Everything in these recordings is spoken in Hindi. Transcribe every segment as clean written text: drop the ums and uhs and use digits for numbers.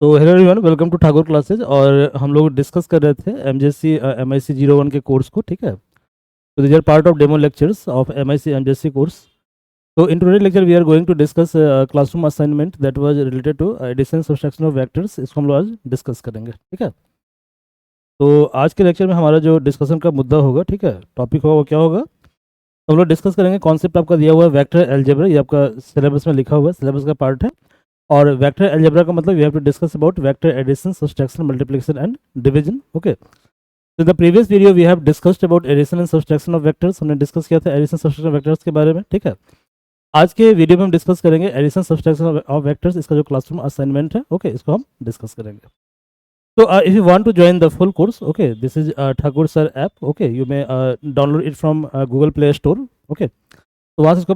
तो hello everyone, welcome to Thakur classes. और हम लोग डिस्कस कर रहे थे एमजेसी MIC 01 के कोर्स को। ठीक है, तो these are part of demo lectures of MIC MJC course. तो in today lecture we are going to discuss classroom assignment that was related to addition subtraction of vectors. इसको हम लोग आज डिस्कस करेंगे। ठीक है, तो आज के लेक्चर में हमारा जो डिस्कशन का मुद्दा होगा, ठीक है, टॉपिक होगा, वो क्या होगा, तो हम लोग डिस्कस करेंगे कॉन्सेप्ट आपका दिया हुआ है वेक्टर अलजेब्रा। ये आपका सिलेबस में लिखा हुआ है, सिलेबस का पार्ट है। और वेक्टर अलजेब्रा का मतलब we have to discuss about vector addition, subtraction, multiplication and division. Okay, तो the previous video we have discussed about addition and subtraction of vectors. हमने डिस्कस किया था एडिशन सब्सट्रैक्शन वेक्टर्स के बारे में। ठीक है, आज के वीडियो में हम डिस्कस करेंगे एडिशन सब्सट्रैक्शन ऑफ वेक्टर्स। इसका जो क्लासरूम असाइनमेंट है, ओके, इसको हम डिस्कस करेंगे। So if you want to join the full course, okay, this is Thakur Sir app. Okay, you may download it from Google Play Store. Okay, तो वहाँ से इसको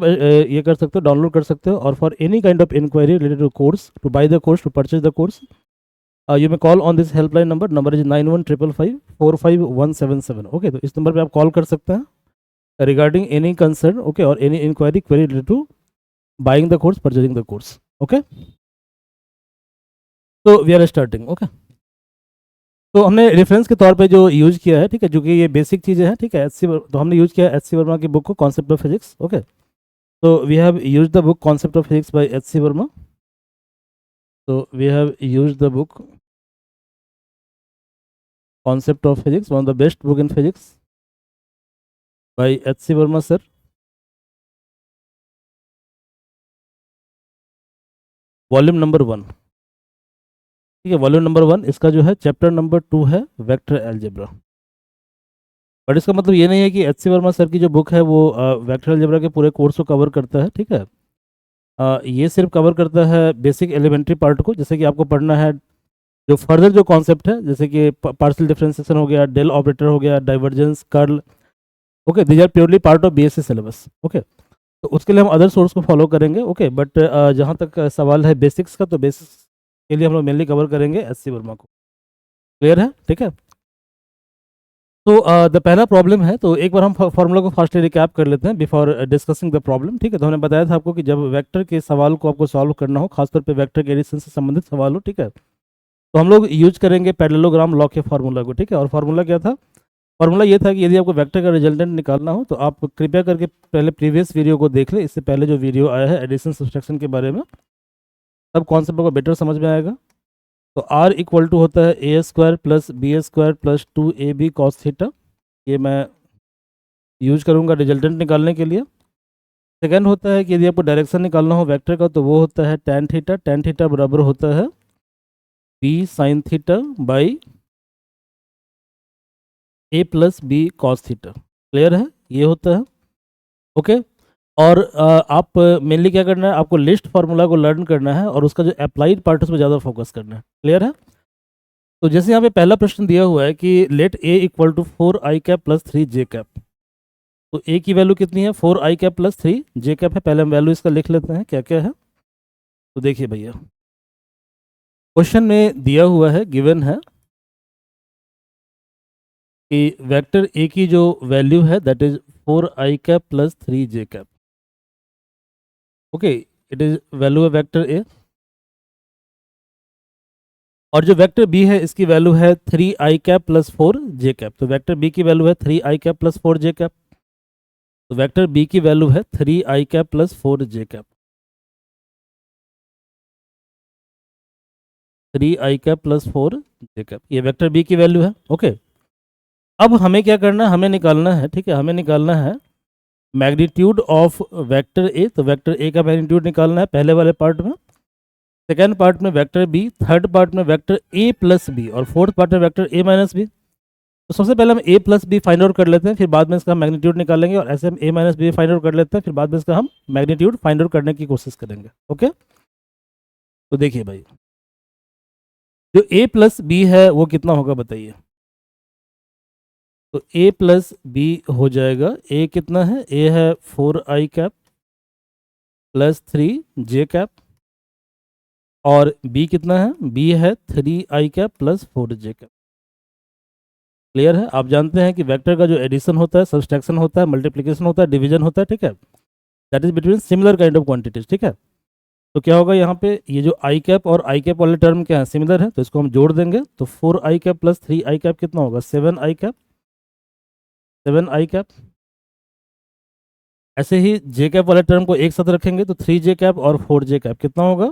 ये कर सकते हो, डाउनलोड कर सकते हो। और for any kind of inquiry related to course, to buy the course, to purchase the course, you may call on this helpline number is 9155545177। Okay, तो इस नंबर पे आप कॉल कर सकते हैं रिगार्डिंग एनी कंसर्न, ओके, और any inquiry query related to buying the course, purchasing the course. Okay, तो वी आर स्टार्टिंग। ओके, तो हमने रेफरेंस के तौर पे जो यूज़ किया है, ठीक है, जो कि ये बेसिक चीज़ें हैं, ठीक है, तो हमने यूज़ किया है HC वर्मा की बुक को, कॉन्सेप्ट ऑफ फिजिक्स। ओके, तो we have use the book concept of physics by HC Verma. तो we have use the book concept of physics, one of the best book in physics by HC Verma sir. Volume number 1, ठीक है, वॉल्यूम नंबर 1, इसका जो है चैप्टर नंबर 2 है वेक्टर अलजेब्रा। बट इसका मतलब ये नहीं है कि HC वर्मा सर की जो बुक है वो वेक्टर अलजेब्रा के पूरे कोर्स को कवर करता है। ठीक है, ये सिर्फ कवर करता है बेसिक एलिमेंट्री पार्ट को। जैसे कि आपको पढ़ना है जो फर्दर जो कॉन्सेप्ट है, जैसे कि पार्शियल डिफरेंशिएशन हो गया, डेल ऑपरेटर हो गया, divergence, curl. Okay, these are purely part of BSc syllabus. Okay, तो उसके लिए हम अदर सोर्स को फॉलो करेंगे। ओके, बट जहाँ तक सवाल है बेसिक्स का, तो बेसिक्स के लिए हम लोग मेनली कवर करेंगे HC वर्मा को। क्लियर है? ठीक है, तो द पहला प्रॉब्लम है, तो एक बार हम फॉर्मूला को फास्टली रिकैप कर लेते हैं बिफोर डिस्कसिंग द प्रॉब्लम। ठीक है, तो हमने बताया था आपको कि जब वेक्टर के सवाल को आपको सॉल्व करना हो, खासतौर पे वेक्टर के एडिशन से संबंधित सवाल हो, ठीक है, तो हम लोग यूज करेंगे पैरेललोग्राम लॉ के फार्मूला को। ठीक है, और फार्मूला क्या था? फार्मूला ये था कि यदि आपको वेक्टर का रिजल्टेंट निकालना हो तो आप कृपया करके पहले प्रीवियस वीडियो को देख लें। इससे पहले जो वीडियो आया है एडिशन सब्सट्रैक्शन के बारे में, तब कॉन्सेप्ट को बेटर समझ में आएगा। तो R इक्वल टू होता है A² plus B² plus 2AB cos theta. ये मैं यूज करूँगा रिजल्टेंट निकालने के लिए। सेकेंड होता है कि यदि आपको डायरेक्शन निकालना हो वेक्टर का, तो वो होता है tan थीटा। tan थीटा बराबर होता है B sine theta by A plus B cos theta. Clear है? ये होता है। ओके, और आप मेनली क्या करना है, आपको लिस्ट फार्मूला को लर्न करना है और उसका जो अप्लाइड पार्ट है उस पर ज़्यादा फोकस करना है। क्लियर है? तो जैसे यहाँ पे पहला प्रश्न दिया हुआ है कि let A equal to 4i cap plus 3j cap. तो A की वैल्यू कितनी है? 4i cap plus 3j cap है। पहले हम वैल्यू इसका लिख लेते हैं क्या क्या है। तो देखिए भैया, क्वेश्चन में दिया हुआ है, गिवन है कि वेक्टर A की जो वैल्यू है that is 4i cap plus 3j cap. Okay, it is value है वेक्टर A। और जो वेक्टर B है इसकी वैल्यू है 3i cap plus 4j cap. तो वेक्टर B की वैल्यू है 3i cap plus 4j cap. तो वेक्टर B की वैल्यू है 3i cap plus 4j cap. 3i cap plus 4j cap, ये वेक्टर B की वैल्यू है। ओके, अब हमें क्या करना है, हमें निकालना है, ठीक है, हमें निकालना है मैग्नीट्यूड ऑफ वेक्टर A। तो वेक्टर A का मैग्नीट्यूड निकालना है पहले वाले पार्ट में, सेकेंड पार्ट में वेक्टर B, थर्ड पार्ट में वेक्टर A प्लस B और फोर्थ पार्ट में वेक्टर A माइनस B। तो सबसे पहले हम A plus B find out कर लेते हैं, फिर बाद में इसका मैग्नीट्यूड निकालेंगे, और ऐसे हम A minus B find out कर लेते हैं, फिर बाद में इसका हम मैग्नीट्यूड फाइंड आउट करने की कोशिश करेंगे। ओके, तो देखिए भाई, जो A प्लस बी है वो कितना होगा बताइए। तो A प्लस बी हो जाएगा, A कितना है? A है 4i cap plus 3j cap, और B कितना है? B है 3i cap plus 4j cap. Clear है? आप जानते हैं कि वेक्टर का जो एडिशन होता है, सब्सट्रैक्शन होता है, मल्टीप्लिकेशन होता है, डिवीजन होता है, ठीक है, that is between similar kind of quantities. ठीक है, तो क्या होगा यहाँ पे, ये जो आई कैप और आई कैप वाले टर्म क्या है, सिमिलर है, तो इसको हम जोड़ देंगे। तो 4 आई कैप प्लस 3 आई कैप कितना होगा, 7 आई कैप, 7 आई कैप। ऐसे ही जे कैप वाले टर्म को एक साथ रखेंगे तो 3 जे कैप और 4 जे कैप कितना होगा,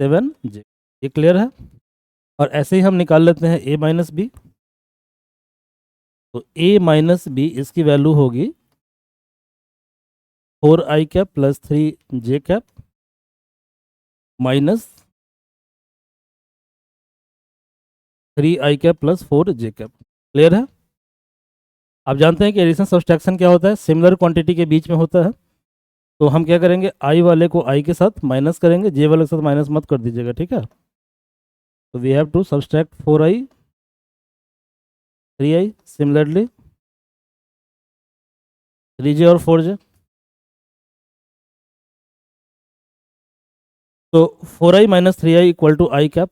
7 जे। ये क्लियर है। और ऐसे ही हम निकाल लेते हैं ए माइनस बी। तो ए माइनस बी इसकी वैल्यू होगी 4 आई कैप प्लस 3 जे कैप माइनस 3 आई कैप प्लस 4 जे कैप। क्लियर है। आप जानते हैं कि एडिशन सब्सट्रैक्शन क्या होता है, सिमिलर क्वांटिटी के बीच में होता है। तो हम क्या करेंगे, आई वाले को आई के साथ माइनस करेंगे, जे वाले के साथ माइनस मत कर दीजिएगा, ठीक है। तो we have to subtract 4 i 3 i, similarly 3 j और 4 जे। तो 4 i minus 3 i equal to i cap.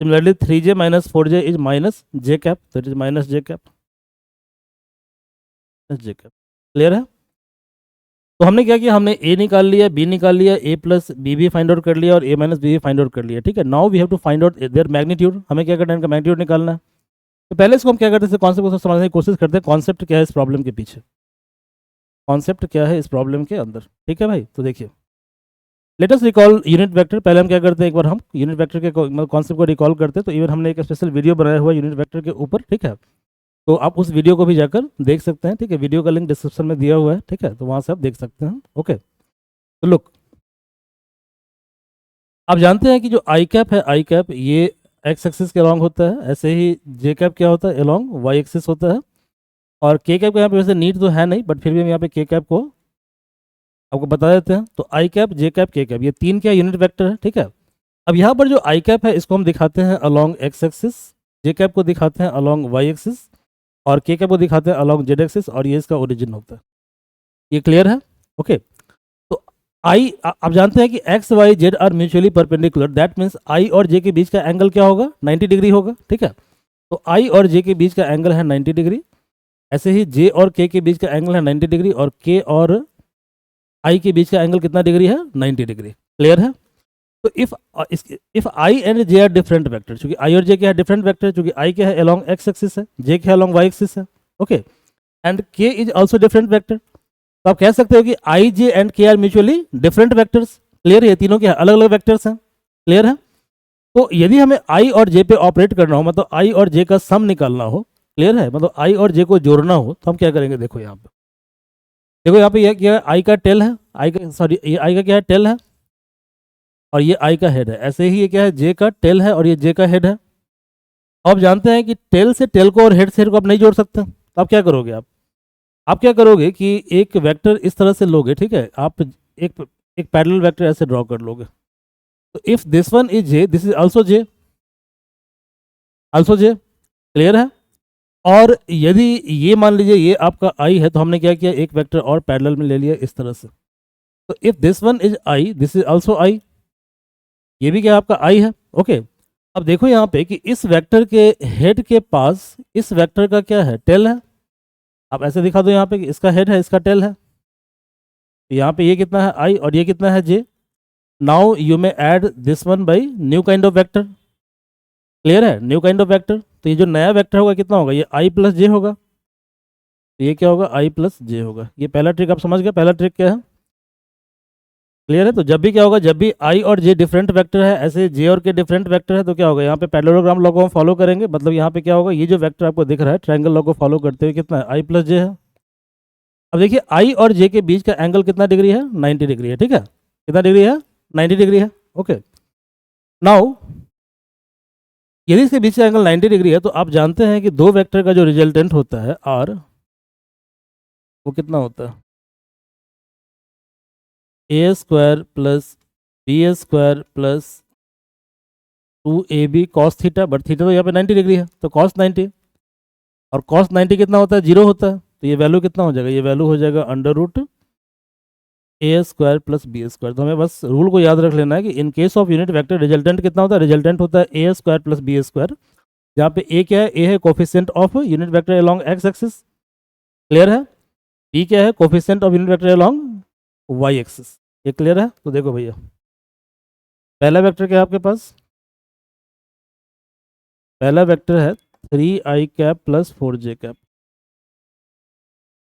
Similarly 3 j minus 4 j is minus j cap, that is minus j cap, j cap. Clear है। तो हमने क्या किया, हमने ए निकाल लिया, बी निकाल लिया, ए प्लस बी भी फाइंड आउट कर लिया और ए माइनस बी भी फाइंड आउट कर लिया, ठीक है। Now we have to find out their magnitude. हमें क्या करना है, इनका मैग्नीट्यूड निकालना है। तो पहले इसको हम क्या करते हैं, कॉन्सेप्ट को समझने की कोशिश करते हैं, कॉन्सेप्ट क्या है इस प्रॉब्लम के पीछे, कॉन्सेप्ट क्या है इस प्रॉब्लम के अंदर, ठीक है भाई। तो देखिए, let us recall unit vector. पहले हम क्या करते हैं, एक बार हम यूनिट वेक्टर के कॉन्सेप्ट को रिकॉल करते हैं। तो इवन हमने एक स्पेशल वीडियो बनाया हुआ यूनिट वेक्टर के ऊपर, ठीक है। तो आप उस वीडियो को भी जाकर देख सकते हैं, ठीक है। वीडियो का लिंक डिस्क्रिप्शन में दिया हुआ है, ठीक है, तो वहाँ से आप देख सकते हैं। ओके, तो लुक, आप जानते हैं कि जो आई कैप है, आई कैप ये एक्स एक्सिस के अलॉन्ग होता है। ऐसे ही जे कैप क्या होता है, अलॉन्ग वाई एक्सिस होता है। और के कैप का यहाँ पे वैसे नीड तो है नहीं, बट फिर भी हम यहाँ पे के कैप को आपको बता देते हैं। तो आई कैप, जे कैप, के कैप, ये तीन क्या यूनिट वेक्टर है, ठीक है। अब यहाँ पर जो आई कैप है इसको हम दिखाते हैं अलॉन्ग एक्स एक्सिस, जे कैप को दिखाते हैं अलॉन्ग वाई एक्सिस और के कैप को दिखाते हैं अलॉन्ग जेड एक्सिस, और ये इसका ओरिजिन होता है। ये क्लियर है। ओके, तो आई, आप जानते हैं कि X Y Z are mutually perpendicular, that means I और जे के बीच का एंगल क्या होगा, 90 डिग्री होगा, ठीक है। तो आई और जे के बीच का एंगल है 90 डिग्री। ऐसे ही जे और के बीच का एंगल है 90 डिग्री, और के और आई के बीच का एंगल कितना डिग्री है, 90 डिग्री। क्लियर है। तो if I and J are different vector, चूंकि आई और जे क्या है, डिफरेंट वेक्टर, चूंकि आई क्या है अलॉन्ग एक्स एक्सिस है, जे क्या है अलॉन्ग वाई एक्सिस है, okay, and K is also different vector. तो आप कह सकते हो कि I J and K are mutually different vectors. Clear है, तीनों के अलग अलग वेक्टर्स हैं। क्लियर है। तो यदि हमें आई और जे पे ऑपरेट करना हो, मतलब आई और जे का सम निकालना हो, क्लियर है, मतलब आई और जे को जोड़ना हो, तो हम क्या करेंगे, देखो यहाँ पे, देखो यहाँ पे यह क्या है, आई का टेल है, आई का, सॉरी, ये आई का क्या है, टेल है, और ये आई का हेड है। ऐसे ही ये क्या है, जे का टेल है और ये जे का हेड है। अब जानते हैं कि टेल से टेल को और हेड से हेड को आप नहीं जोड़ सकते, तो आप क्या करोगे, आप क्या करोगे कि एक वेक्टर इस तरह से लोगे, ठीक है। आप एक एक पैरेलल वेक्टर ऐसे ड्रॉ कर लोगे। तो if this one is J, this is also J, also J. Clear है। और यदि ये मान लीजिए ये आपका आई है, तो हमने क्या किया, एक वेक्टर और पैरेलल में ले लिया इस तरह से। तो if this one is I, this is also I, ये भी क्या आपका आई है। ओके, अब देखो यहाँ पे कि इस वेक्टर के हेड के पास इस वेक्टर का क्या है, टेल है। आप ऐसे दिखा दो यहाँ पे कि इसका हेड है, इसका टेल है। तो यहाँ पे ये कितना है, आई, और ये कितना है, j. Now you may add this one by new kind of vector. Clear है, न्यू काइंड ऑफ वेक्टर। तो ये जो नया वेक्टर होगा कितना होगा, ये आई प्लस जे होगा। तो ये क्या होगा, आई प्लस जे होगा। ये पहला ट्रिक आप समझ गए, पहला ट्रिक क्या है, क्लियर है। तो जब भी क्या होगा, जब भी आई और जे डिफरेंट वेक्टर है, ऐसे जे और के डिफरेंट वेक्टर है, तो क्या होगा, यहाँ पे पैरेललोग्राम लॉ को हम फॉलो करेंगे। मतलब यहाँ पे क्या होगा, ये जो वेक्टर आपको दिख रहा है ट्रायंगल लॉ को फॉलो करते हुए कितना है, आई प्लस जे है। अब देखिए आई और जे के बीच का एंगल कितना डिग्री है, 90 डिग्री है, ठीक है। कितना डिग्री है, 90 डिग्री है। ओके, नाउ यदि इसके बीच का एंगल 90 डिग्री है, तो आप जानते हैं कि दो वेक्टर का जो रिजल्टेंट होता है आर, वो कितना होता है, ए square plus B square plus 2ab cos theta, but theta तो यहाँ पे 90 डिग्री है, तो कॉस 90, और कॉस 90 कितना होता है, 0 होता है। तो ये वैल्यू कितना हो जाएगा, ये वैल्यू हो जाएगा under root A square plus B square. तो हमें बस रूल को याद रख लेना है कि in case of unit vector resultant कितना होता है, रिजल्टेंट होता है ए स्क्वायर प्लस बी स्क्वायर, जहाँ पे ए क्या है, ए है coefficient of unit vector along x axis. Clear है। बी क्या है, coefficient of unit vector along Y axis. ये क्लियर है? तो देखो भैया, पहला वेक्टर क्या है आपके पास, पहला वेक्टर है 3i cap plus 4j cap,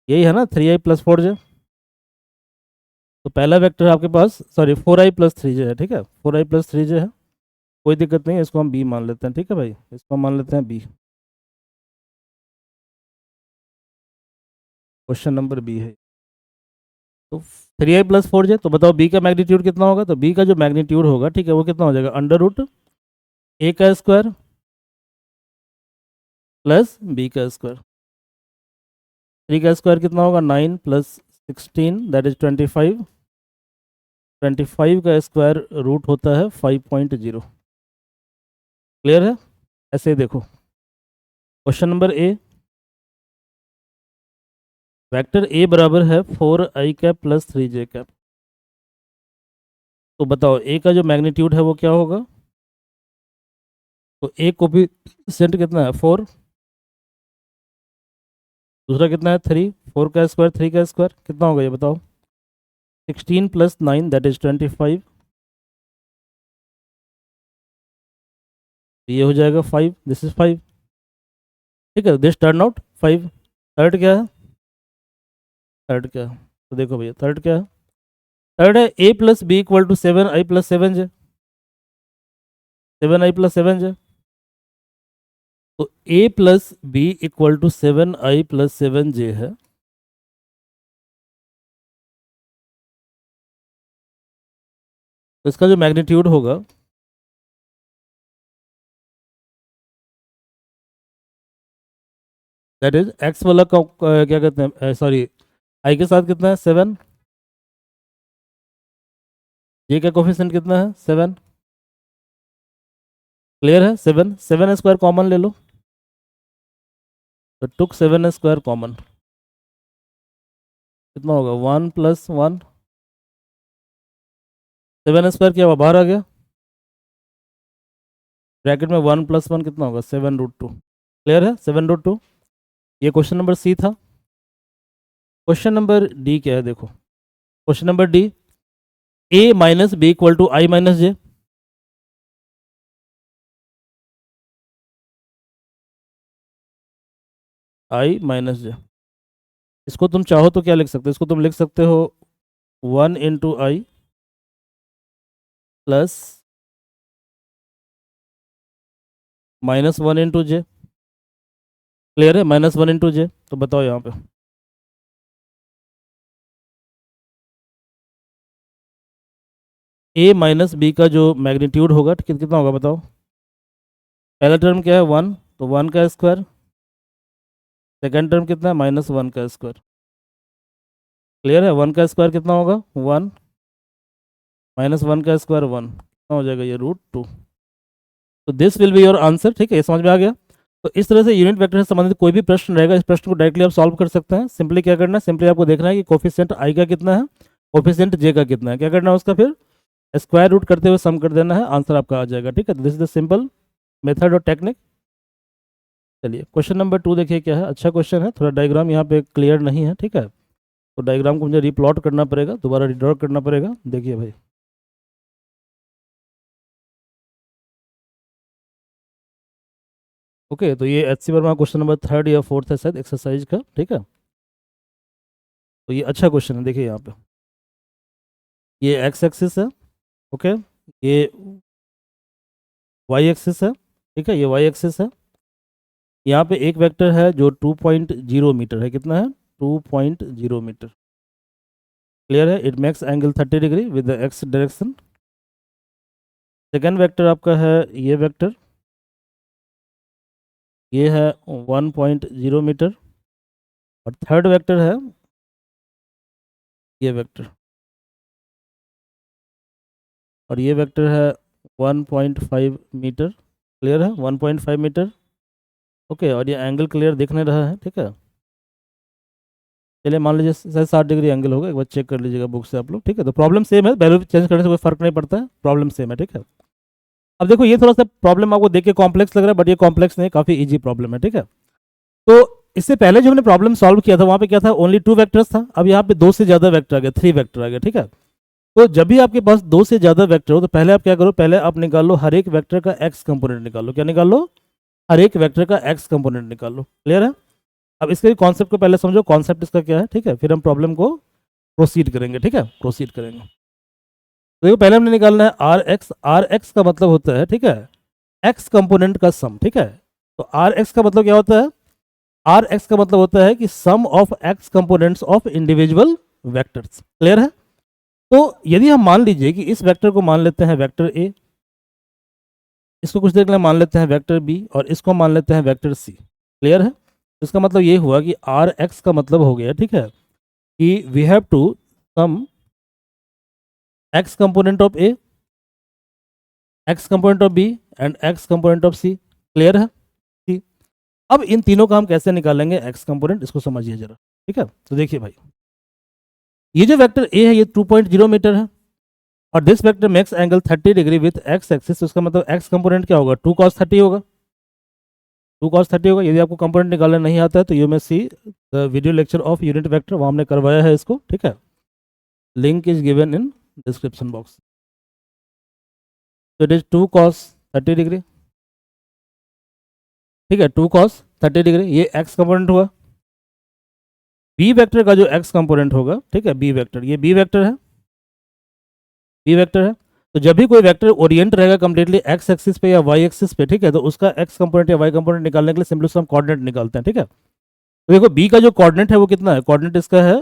यही है ना 3i प्लस 4j। तो पहला वेक्टर आपके पास, सॉरी 4i प्लस 3j है, ठीक है, 4i प्लस 3j है, कोई दिक्कत नहीं है, इसको हम बी मान लेते हैं, ठीक है भाई, इसको हम मान लेते हैं बी। क्वेश्चन नंबर बी है। तो 3i प्लस 4j, तो बताओ बी का मैग्नीट्यूड कितना होगा, तो बी का जो मैग्नीट्यूड होगा, ठीक है, वो कितना हो जाएगा, अंडर रूट ए का स्क्वायर प्लस बी का स्क्वायर। 3 का स्क्वायर कितना होगा, 9 प्लस 16 दैट इज 25, 25 का स्क्वायर रूट होता है 5.0। क्लियर है? ऐसे ही देखो, question number A, vector A बराबर है 4i cap plus 3j cap. तो बताओ ए का जो मैग्नीट्यूड है वो क्या होगा, तो ए कोफिशिएंट कितना है 4, दूसरा कितना है 3, 4 का स्क्वायर 3 का स्क्वायर कितना होगा ये बताओ, 16 प्लस 9 दैट इज 25, ये हो जाएगा 5, दिस इज 5, ठीक है, दिस टर्न आउट 5। थर्ड क्या है, थर्ड क्या है, तो देखो भैया थर्ड क्या है, थर्ड है a plus b equal to 7i plus 7j, 7i plus 7j। तो a plus b equal to 7i plus 7j है, तो इसका जो मैग्नीट्यूड होगा, दैट इज एक्स वाला का क्या कहते हैं, सॉरी आई के साथ कितना है 7, जे का कोफिशिएंट कितना है 7। क्लियर है? 7, 7 स्क्वायर कॉमन ले लो, तो टुक 7 स्क्वायर कॉमन, कितना होगा 1 प्लस 1, 7 स्क्वायर क्या हुआ बाहर आ गया, ब्रैकेट में 1 प्लस 1 कितना होगा 7√2। क्लियर है? 7√2। ये क्वेश्चन नंबर सी था। क्वेश्चन नंबर डी क्या है, देखो question number d, a minus b equal to i minus j. I minus j, इसको तुम चाहो तो क्या लिख सकते हो, इसको तुम लिख सकते हो 1 इंटू आई प्लस -1 इंटू जे। क्लियर है? -1 इंटू जे। तो बताओ यहाँ पे ए माइनस बी का जो मैग्नीट्यूड होगा कितना होगा बताओ, पहला टर्म क्या है 1, तो 1 का स्क्वायर, सेकेंड टर्म कितना है -1 का स्क्वायर। क्लियर है? 1 का स्क्वायर कितना होगा 1, -1 का स्क्वायर 1, कितना हो जाएगा ये √2। तो this will be your answer. ठीक है, ये समझ में आ गया। तो इस तरह से यूनिट वेक्टर से संबंधित कोई भी प्रश्न रहेगा, इस प्रश्न को डायरेक्टली आप सॉल्व कर सकते हैं। सिंपली क्या करना है, सिंपली आपको देखना है कि कोफिशिएंट आई का कितना है, कोफिशिएंट जे का कितना है, क्या करना है उसका फिर स्क्वायर रूट करते हुए सम कर देना है, आंसर आपका आ जाएगा। ठीक है, this is the simple method और टेक्निक। चलिए क्वेश्चन नंबर 2 देखिए क्या है। अच्छा क्वेश्चन है, थोड़ा डायग्राम यहाँ पे क्लियर नहीं है। ठीक है, तो डायग्राम को मुझे रिप्लॉट करना पड़ेगा, दोबारा रिड्रॉ करना पड़ेगा। देखिए भाई, ओके तो ये H C Verma question number 3 या 4 है शायद एक्सरसाइज का। ठीक है, तो ये अच्छा क्वेश्चन है। देखिए यहाँ पे ये एक्स एक्सिस है, ओके, ये वाई एक्सिस है। ठीक है, ये वाई एक्सिस है। यहाँ पे एक वेक्टर है जो 2.0 मीटर है। कितना है 2.0 मीटर। क्लियर है? It makes angle 30 degree with the x direction. Second vector आपका है ये वेक्टर, ये है 1.0 मीटर। और थर्ड वेक्टर है ये वेक्टर, और ये वेक्टर है 1.5 मीटर। क्लियर है? 1.5 मीटर। ओके, और ये एंगल क्लियर दिख नहीं रहा है। ठीक है, चलिए मान लीजिए शायद 60 डिग्री एंगल होगा, एक बार चेक कर लीजिएगा बुक से आप लोग। ठीक है, तो प्रॉब्लम सेम है, वैल्यू चेंज करने से कोई फर्क नहीं पड़ता है, प्रॉब्लम सेम है। ठीक है, अब देखो ये थोड़ा सा प्रॉब्लम आपको देख के कॉम्प्लेक्स लग रहा है, बट ये कॉम्प्लेक्स नहीं, काफ़ी ईजी प्रॉब्लम है। ठीक है, तो इससे पहले जो हमने प्रॉब्लम सॉल्व किया था वहाँ पे क्या था, ओनली 2 वेक्टर्स था। अब यहाँ पे 2 से ज़्यादा वेक्टर आ गया, 3 वेक्टर आ गया, ठीक है। तो जब भी आपके पास 2 से ज़्यादा वेक्टर हो तो पहले आप क्या करो, पहले आप निकाल लो हर एक वेक्टर का एक्स कंपोनेंट निकाल लो। क्या निकाल लो, हर एक वेक्टर का एक्स कंपोनेंट निकाल लो। क्लियर है। अब इसके कॉन्सेप्ट को पहले समझो, कॉन्सेप्ट इसका क्या है, ठीक है, फिर हम प्रॉब्लम को प्रोसीड करेंगे, ठीक है, प्रोसीड करेंगे। तो देखो पहले हमने निकालना है आर एक्स। आर एक्स का मतलब होता है, ठीक है, एक्स कंपोनेंट का सम, ठीक है। तो आर एक्स का मतलब क्या होता है, आर एक्स का मतलब होता है कि sum of x components of individual vectors. Clear है। तो यदि हम मान लीजिए कि इस वेक्टर को मान लेते हैं वेक्टर ए, इसको कुछ देर के लिए मान लेते हैं वेक्टर बी, और इसको मान लेते हैं वेक्टर सी। क्लियर है। इसका मतलब ये हुआ कि आर एक्स का मतलब हो गया, ठीक है, कि we have to sum X component of A, X component of B and X component of C. Clear है। सी। अब इन तीनों का हम कैसे निकालेंगे एक्स कंपोनेंट, इसको समझिए जरा, ठीक है। तो देखिए भाई, ये जो वेक्टर ए है ये 2.0 मीटर है, और this vector makes angle 30 degree with x axis. उसका मतलब एक्स कंपोनेंट क्या होगा, 2 cos 30 होगा, 2 cos 30 होगा। यदि आपको कंपोनेंट निकालना नहीं आता है तो you may see the video lecture of unit vector, वहाँ हमने करवाया है इसको, ठीक है। Link is given in description box. तो इट इज 2 cos 30 डिग्री, ठीक है, 2 cos 30 डिग्री, ये एक्स कंपोनेंट हुआ। बी वेक्टर का जो एक्स कंपोनेंट होगा, ठीक है, बी वेक्टर, ये बी वेक्टर है, बी वेक्टर है। तो जब भी कोई वेक्टर ओरिएंट रहेगा कंप्लीटली एक्स एक्सिस पे या वाई एक्सिस पे, ठीक है, तो उसका एक्स कंपोनेंट या वाई कंपोनेंट निकालने के लिए सिंपली हम कोऑर्डिनेट निकालते हैं, ठीक है। तो देखो बी का जो कोऑर्डिनेट है वो कितना है, कोऑर्डिनेट इसका है,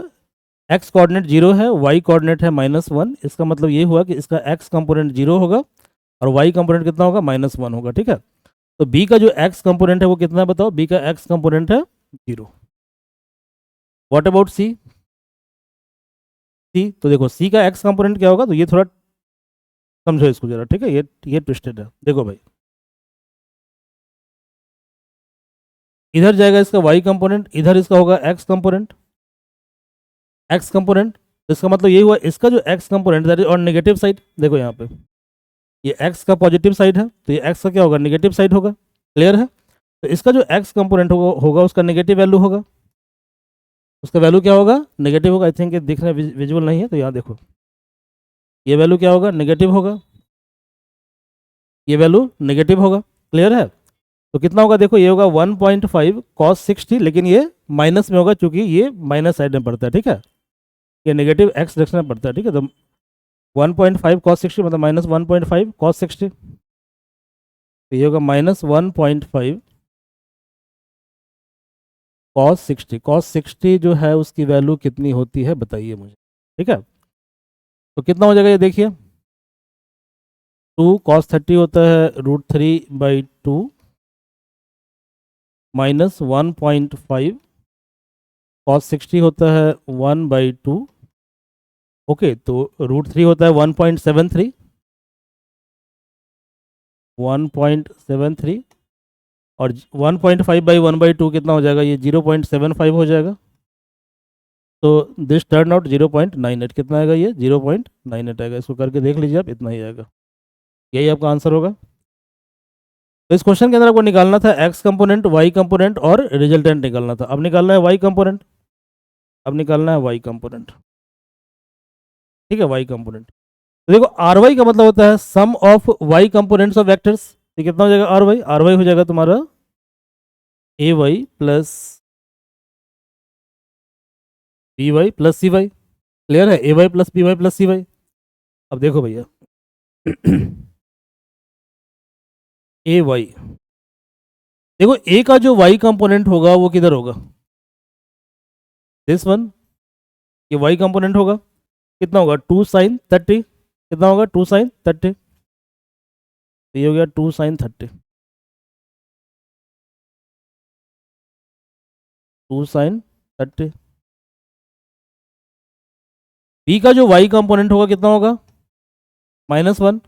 एक्स कोऑर्डिनेट 0 है, वाई कोऑर्डिनेट है -1। इसका मतलब ये हुआ कि इसका एक्स कंपोनेंट 0 होगा और वाई कंपोनेंट कितना होगा, -1 होगा, ठीक है। तो बी का जो एक्स कंपोनेंट है वो कितना है बताओ, बी का एक्स कंपोनेंट है 0। व्हाट अबाउट सी, सी तो देखो सी का एक्स कंपोनेंट क्या होगा, तो ये थोड़ा समझो इसको जरा, ठीक है, ये ट्विस्टेड है। देखो भाई, इधर जाएगा इसका वाई कंपोनेंट, इधर इसका होगा एक्स कंपोनेंट, एक्स कंपोनेंट। इसका मतलब ये हुआ इसका जो x component that is on negative side. देखो यहाँ पे ये एक्स का पॉजिटिव साइड है, तो ये एक्स का क्या होगा, नेगेटिव साइड होगा। क्लियर है। तो इसका जो एक्स कंपोनेंट होगा उसका नेगेटिव वैल्यू होगा, उसका वैल्यू क्या होगा, नेगेटिव होगा। आई थिंक दिख रहा है, विजुअल नहीं है, तो यहाँ देखो ये वैल्यू क्या होगा, नेगेटिव होगा, ये वैल्यू नेगेटिव होगा। क्लियर है। तो कितना होगा, देखो ये होगा 1.5 cos 60, लेकिन ये माइनस में होगा क्योंकि ये माइनस साइड में पड़ता है, ठीक है, ये नेगेटिव एक्स डायरेक्शन में पड़ता है, ठीक है। तो 1.5 cos 60 मतलब -1.5 cos 60, तो ये होगा -1.5 cos 60। cos 60 जो है उसकी वैल्यू कितनी होती है बताइए मुझे, ठीक है। तो कितना हो जाएगा ये देखिए, 2 cos 30 होता है √3/2 -1.5 cos 60 होता है 1/2। ओके, तो √3 होता है 1.73, 1.73, और 1.5/1/2 कितना हो जाएगा, ये 0.75 हो जाएगा। तो दिस टर्न आउट 0.98, कितना आएगा, ये 0.98 आएगा। इसको करके देख लीजिए आप, इतना ही आएगा, यही आपका आंसर होगा। तो इस क्वेश्चन के अंदर आपको निकालना था एक्स कंपोनेंट, वाई कंपोनेंट और रिजल्टेंट निकालना था। अब निकालना है वाई कंपोनेंट, अब निकालना है वाई कंपोनेंट, ठीक है, वाई कंपोनेंट। तो देखो आर वाई का मतलब होता है sum of y components of vectors. ये कितना हो जाएगा, आर वाई, आर वाई हो जाएगा तुम्हारा a y plus b y plus c y. Clear है, a y plus b y plus c y. अब देखो भैया ए वाई, देखो ए का जो वाई कंपोनेंट होगा वो किधर होगा, दिस वन, ये वाई कंपोनेंट होगा, कितना होगा 2 sin 30, कितना होगा 2 sin 30, तो ये हो गया 2 sin 30, 2 sin 30। बी का जो वाई कंपोनेंट होगा कितना होगा, -1,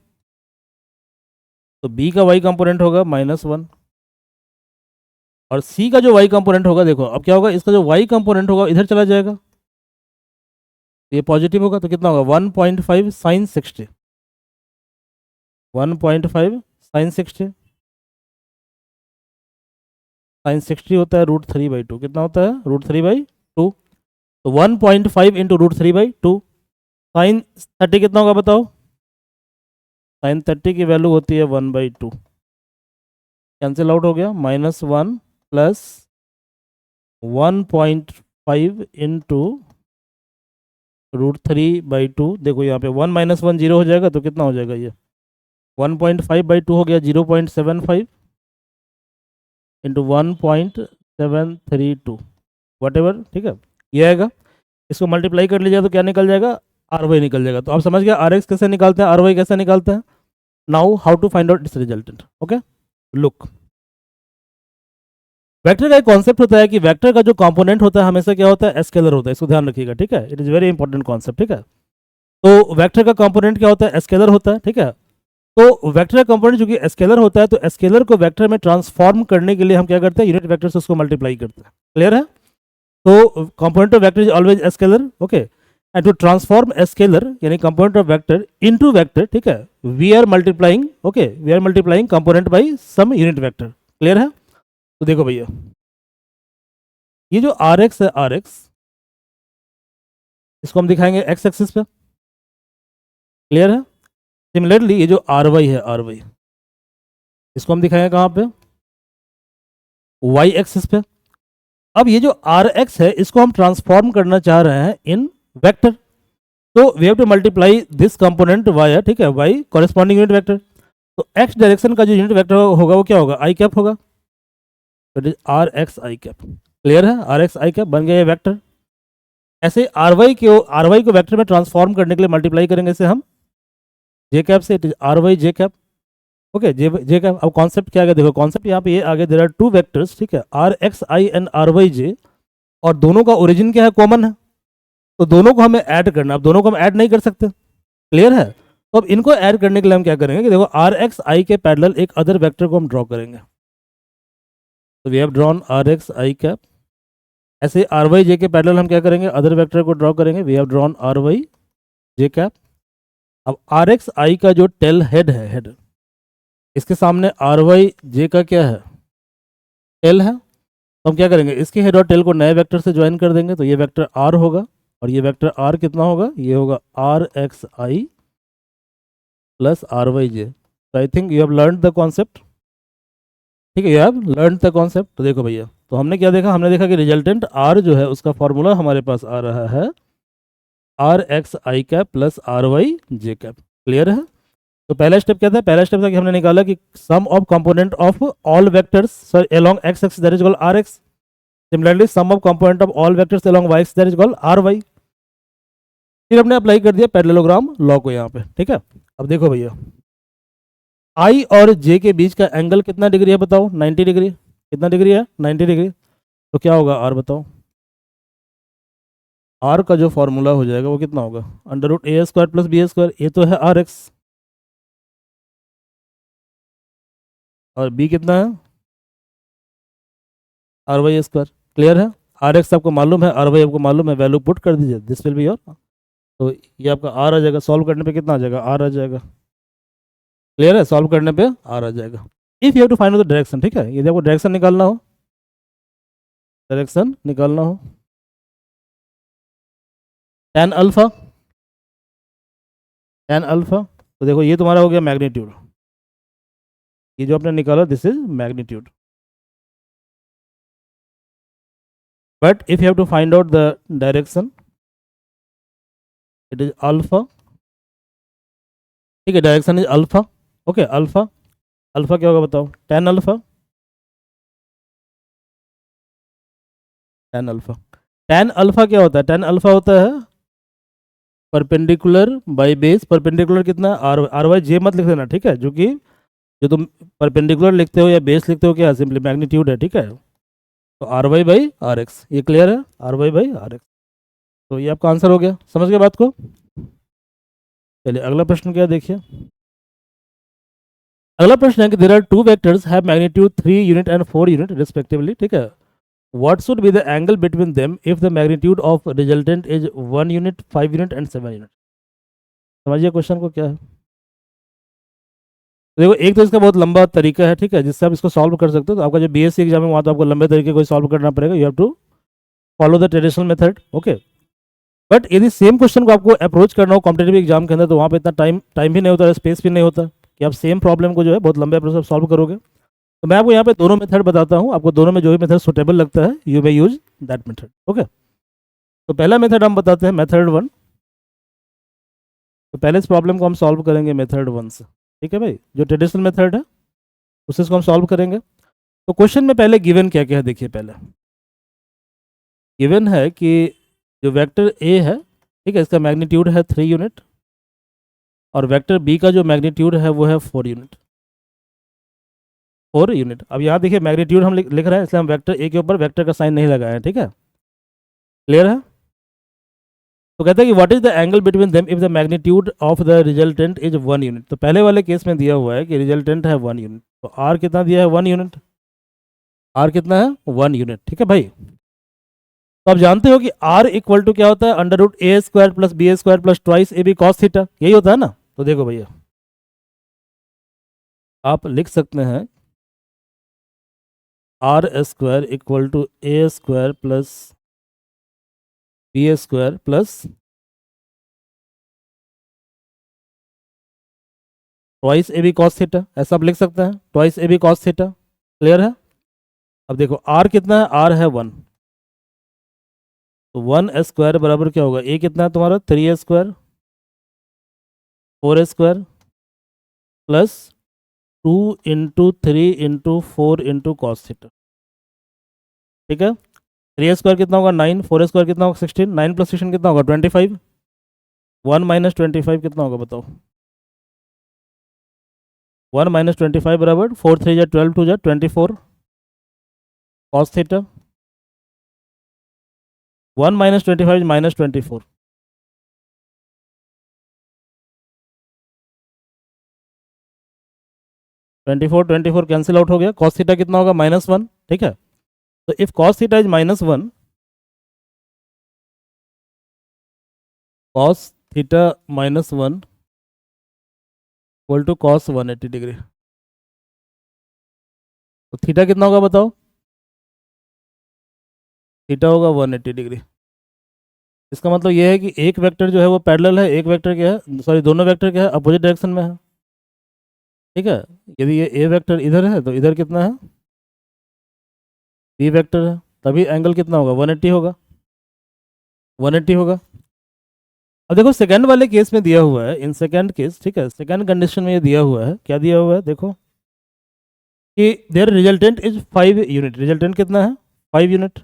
तो बी का वाई कंपोनेंट होगा -1, और सी का जो वाई कंपोनेंट होगा, देखो अब क्या होगा, इसका जो वाई कंपोनेंट होगा इधर चला जाएगा, ये पॉजिटिव होगा, तो कितना होगा 1.5 sin 60, 1.5 sin 60। साइन 60 होता है √3/2, कितना होता है √3/2, तो 1.5 इंटू √3/2। साइन 30 कितना होगा बताओ, साइन 30 की वैल्यू होती है 1/2, कैंसिल आउट हो गया, -1 प्लस 1.5 इंटू √3/2। देखो यहाँ पे 1 - 1 0 हो जाएगा, तो कितना हो जाएगा ये 1.5/2 हो गया 0.75 इंटू 1.732 वट एवर, ठीक है, ये आएगा। इसको मल्टीप्लाई कर लीजिएगा तो क्या निकल जाएगा, आर वाई निकल जाएगा। तो आप समझ गया आर एक्स कैसे निकालते हैं, आर वाई कैसे निकालते हैं। Now how to find out this resultant. Okay, look, vector का एक कॉन्सेप्ट होता है कि वेक्टर का जो कंपोनेंट होता है हमेशा क्या होता है, स्केलर होता है, इसको ध्यान रखिएगा, ठीक है, it is very important concept, ठीक है। तो वेक्टर का कंपोनेंट क्या होता है, स्केलर होता है, ठीक है। तो वेक्टर का कंपोनेंट जो कि स्केलर होता है, तो स्केलर को वेक्टर में ट्रांसफॉर्म करने के लिए हम क्या करते हैं, यूनिट वेक्टर से उसको मल्टीप्लाई करते हैं, क्लियर है। तो component of vector is always scalar, okay, and to transform scalar यानी component of vector into vector, ठीक है, we are multiplying, okay, we are multiplying component by some unit vector, clear है। तो देखो भैया, ये जो आर एक्स है, आर एक्स, इसको हम दिखाएंगे एक्स एक्सिस पे, क्लियर है। सिमिलरली ये जो आर वाई है, आर वाई, इसको हम दिखाएंगे कहाँ पे, वाई एक्सिस पे। अब ये जो आर एक्स है, इसको हम ट्रांसफॉर्म करना चाह रहे हैं इन वेक्टर, तो we have to multiply this component Y, ठीक है, वाई कॉरेस्पॉन्डिंग यूनिट वेक्टर। तो एक्स डायरेक्शन का जो यूनिट वेक्टर होगा वो क्या होगा, आई कैप होगा, तो R x I cap, clear है, आर एक्स आई कैप बन गया ये वेक्टर। ऐसे आर वाई को वेक्टर में ट्रांसफॉर्म करने के लिए मल्टीप्लाई करेंगे इसे हम जे कैप से, it is R Y J cap, okay, J cap. अब कॉन्सेप्ट क्या है, देखो कॉन्सेप्ट यहाँ पे ये आगे, देयर आर टू वेक्टर्स, ठीक है, are x i and r Y j, और दोनों का ओरिजिन क्या है, कॉमन है, तो दोनों को हमें ऐड करना। अब दोनों को हम ऐड नहीं कर सकते, क्लियर है। तो अब इनको ऐड करने के लिए हम क्या करेंगे कि देखो आर एक्स आई के पैरेलल एक अदर वेक्टर को हम ड्रॉ करेंगे, तो we have drawn R x I cap. ऐसे आर वाई जे के पैरेलल हम क्या करेंगे, अदर वेक्टर को ड्रॉ करेंगे, we have drawn R Y J cap. अब आर एक्स आई का जो टेल हेड है, हेड, इसके सामने आर वाई जे का क्या है, टेल है, तो हम क्या करेंगे, इसके हेड और टेल को नए वेक्टर से ज्वाइन कर देंगे, तो ये वेक्टर आर होगा, और ये वेक्टर आर कितना होगा, ये होगा r x i plus R Y j. तो I think you have learn the concept, ठीक है, you have learn the concept. तो देखो भैया, तो हमने क्या देखा, हमने देखा कि रिजल्टेंट आर जो है उसका फॉर्मूला हमारे पास आ रहा है are x I cap plus R Y J cap, clear है। तो पहला स्टेप क्या था, पहला स्टेप था कि हमने निकाला कि sum of component of all vectors sir along x axis that is called r x, similarly sum of component of all vectors along Y axis that is called r y. फिर हमने अप्लाई कर दिया पैरेललोग्राम लॉ को यहाँ पे, ठीक है। अब देखो भैया, आई और जे के बीच का एंगल कितना डिग्री है बताओ, 90 डिग्री, कितना डिग्री है, 90 डिग्री। तो क्या होगा आर बताओ, आर का जो फॉर्मूला हो जाएगा वो कितना होगा, √a² प्लस b², ये तो है आर एक्स, और बी कितना है, आर वाई स्क्वायर, क्लियर है। आर एक्स आपको मालूम है, आर वाई आपको मालूम है, वैल्यू पुट कर दीजिए, दिस विल बी योर, तो ये आपका आर आ जाएगा, सॉल्व करने पे कितना आ जाएगा, आर आ जाएगा, क्लियर है, सॉल्व करने पे आर आ जाएगा। If you have to find out the direction, ठीक है, यदि आपको डायरेक्शन निकालना हो, डायरेक्शन निकालना हो, tan अल्फा, tan अल्फा, तो देखो ये तुम्हारा हो गया मैग्नीट्यूड, ये जो आपने निकाला this is magnitude, but if you have to find out the direction it is alpha, ठीक है, direction is alpha, okay, alpha, alpha क्या होगा बताओ, tan alpha, tan alpha, tan alpha क्या होता है, tan अल्फा होता है परपेंडिकुलर बाय बेस, परपेंडिकुलर कितना, आर वाई जे मत लिख देना, ठीक है, जो कि जो तुम परपेंडिकुलर लिखते हो या बेस लिखते हो क्या सिंपली मैग्नीट्यूड है, ठीक है। तो R Y by R X, ये क्लियर है, are Y by R X. तो ये आपका आंसर हो गया, समझ गए बात को। चलिए अगला प्रश्न क्या देखिए, अगला प्रश्न है कि there are two vectors have magnitude 3 unit and 4 unit respectively, ठीक है, what should be the angle between them if the magnitude of resultant is 1 unit, 5 unit and 7 unit. समझिए क्वेश्चन को क्या है, देखो एक तो इसका बहुत लंबा तरीका है, ठीक है, जिससे आप इसको सॉल्व कर सकते हो। तो आपका जो बीएससी एग्जाम है वहाँ तो आपको लंबे तरीके को सॉल्व करना पड़ेगा, you have to follow the traditional method, okay. But यदि सेम क्वेश्चन को आपको अप्रोच करना हो कॉम्पिटेटिव एग्जाम के अंदर, तो वहाँ पे इतना टाइम भी नहीं होता, स्पेस भी नहीं होता कि आप सेम प्रॉब्लम को जो है बहुत लंबे अप्रोच से सॉल्व करोगे। तो मैं आपको यहाँ पे दोनों मेथड बताता हूँ, आपको दोनों में जो भी मेथड सुटेबल लगता है you may use that method, okay. तो पहला मेथड हम बताते हैं, मेथड 1। तो पहले इस प्रॉब्लम को हम सॉल्व करेंगे मेथड 1 से, ठीक है भाई। जो ट्रेडिशनल मेथड है उससे इसको हम सॉल्व करेंगे। तो क्वेश्चन में पहले गिवन क्या क्या है देखिए। पहले गिवन है कि जो वेक्टर ए है, ठीक है, इसका मैग्नीट्यूड है 3 यूनिट, और वेक्टर बी का जो मैग्नीट्यूड है वो है 4 यूनिट। 4 यूनिट। अब यहाँ देखिए मैग्नीट्यूड हम लिख रहे हैं, इसलिए हम वेक्टर ए के ऊपर वेक्टर का साइन नहीं लगाए हैं, ठीक है, क्लियर है। तो कहते हैं कि what is the angle between them if the magnitude of the resultant is 1 unit. तो पहले वाले केस में दिया हुआ है कि रिजल्टेंट है 1 यूनिट, तो आर कितना दिया है 1 यूनिट, आर कितना है 1 यूनिट, ठीक है भाई। तो आप जानते हो कि आर इक्वल टू क्या होता है, under root A square plus B square plus twice A B cos theta, यही होता है ना। तो देखो भैया आप लिख सकते हैं R square equal to A square plus B square plus twice A B cos theta, ऐसा आप लिख सकते हैं, twice A B cos theta, clear है। अब देखो आर कितना है, आर है 1, तो 1 स्क्वायर बराबर क्या होगा, ए कितना है तुम्हारा 3 square 4 square plus 2 into 3 into 4 into cos theta, ठीक है। 3 स्क्वायर कितना होगा 9, 4 स्क्वायर कितना होगा 16, 9 प्लस 16 कितना होगा 25, 1 माइनस 25 कितना होगा बताओ। 1 माइनस 25 बराबर 4 3 जा 12 2 जा 24 cos theta, 1 minus 25 minus 24, 24 cancel out हो गया, कॉस थीटा कितना होगा -1, ठीक है। तो if cos theta is -1, cos theta -1 equal to cos 180 degree, तो थीटा कितना होगा बताओ, थीटा होगा 180 डिग्री। इसका मतलब ये है कि एक वेक्टर जो है वो पैरेलल है, एक वेक्टर क्या है, सॉरी दोनों वेक्टर क्या है अपोजिट डायरेक्शन में है, ठीक है। यदि ये ए वेक्टर इधर है तो इधर कितना है बी वेक्टर है, तभी एंगल कितना होगा 180 होगा, 180 होगा। अब देखो सेकंड वाले केस में दिया हुआ है, इन सेकंड केस, ठीक है, सेकंड कंडीशन में ये दिया हुआ है, क्या दिया हुआ है देखो कि their resultant is 5 unit, resultant कितना है 5 यूनिट,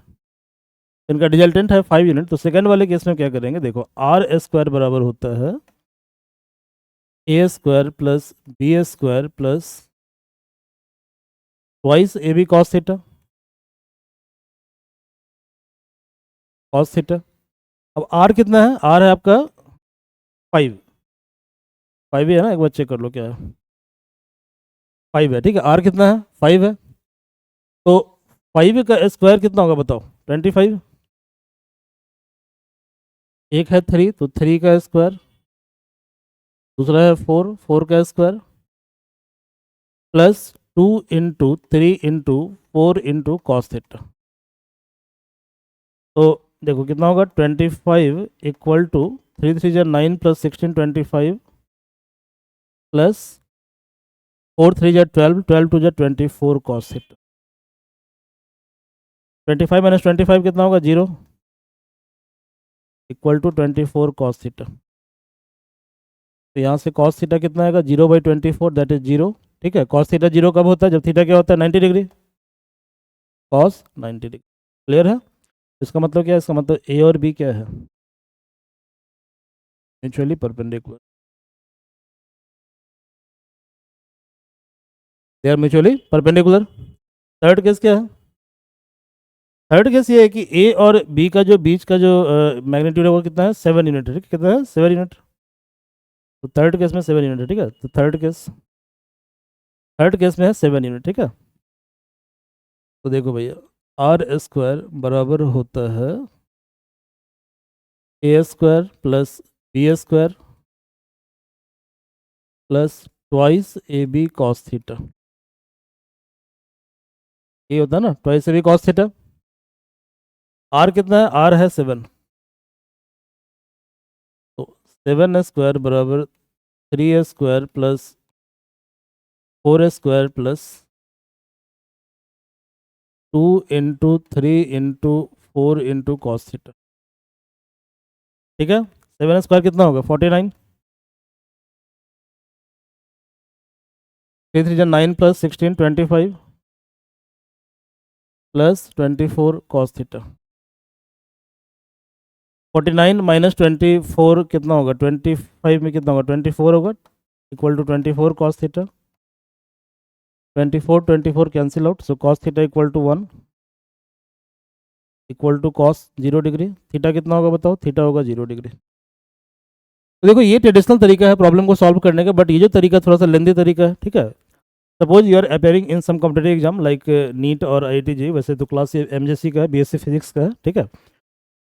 इनका रिजल्टेंट है 5 यूनिट। तो सेकंड वाले केस में क्या करेंगे देखो, आर स्क्वायर बराबर होता है ए square plus B square plus twice A B cos theta, cos theta. अब आर कितना है, आर है आपका 5, 5 ही है ना, एक बार चेक कर लो क्या है, 5 है, ठीक है। आर कितना है 5 है, तो 5 का स्क्वायर कितना होगा बताओ 25, एक है 3 तो 3 का स्क्वायर, दूसरा है 4, 4 का square plus 2 into 3 into 4 into cos theta. तो देखो कितना होगा 25 इक्वल टू 3 3 जा 9 प्लस 16 25 प्लस 4 3 जा 12 12 2 जा 24 कॉस थीटा। 25 माइनस 25 कितना होगा 0 इक्वल टू 24 कॉस थीटा। तो यहाँ से कॉस थीटा कितना आएगा 0/24 दैट इज 0, ठीक है। कॉस थीटा 0 कब होता है, जब थीटा क्या होता है 90 डिग्री, कॉस 90 डिग्री, क्लियर है। इसका मतलब क्या है, इसका मतलब ए और बी क्या है mutually perpendicular, they are mutually perpendicular. Third case क्या है, थर्ड केस ये है कि ए और बी का जो बीच का जो मैग्नीट्यूड है वो कितना है 7 यूनिट है, ठीक है, कितना है 7 यूनिट। तो थर्ड केस में 7 यूनिट है, ठीक है। तो थर्ड केस में है 7 यूनिट, ठीक है। तो देखो भैया आर स्क्वायर बराबर होता है ए square plus B square plus twice A B cos theta, ये होता है ना, twice A B cos theta. R कितना है, आर है 7, तो 7 स्क्वायर बराबर 3 square plus 4 square plus 2 × 3 × 4 cos theta. ठीक है, 7 स्क्वायर कितना होगा 49, 3 3 जा 9 plus 16 25 plus 24 cos theta. 49 minus 24 कितना होगा, 25 में कितना होगा 24 होगा, equal to 24 cos theta. 24 cancel out, so cos theta equal to 1 equal to cos 0 degree. Theta कितना होगा बताओ, थीटा होगा 0 डिग्री। तो देखो ये ट्रेडिशनल तरीका है प्रॉब्लम को सॉल्व करने का, बट ये जो तरीका थोड़ा सा लेंदी तरीका है। ठीक है, suppose you are appearing in some competitive exam like NEET और IIT JEE, वैसे तो क्लास MJC का है, BSc फिजिक्स का है। ठीक है,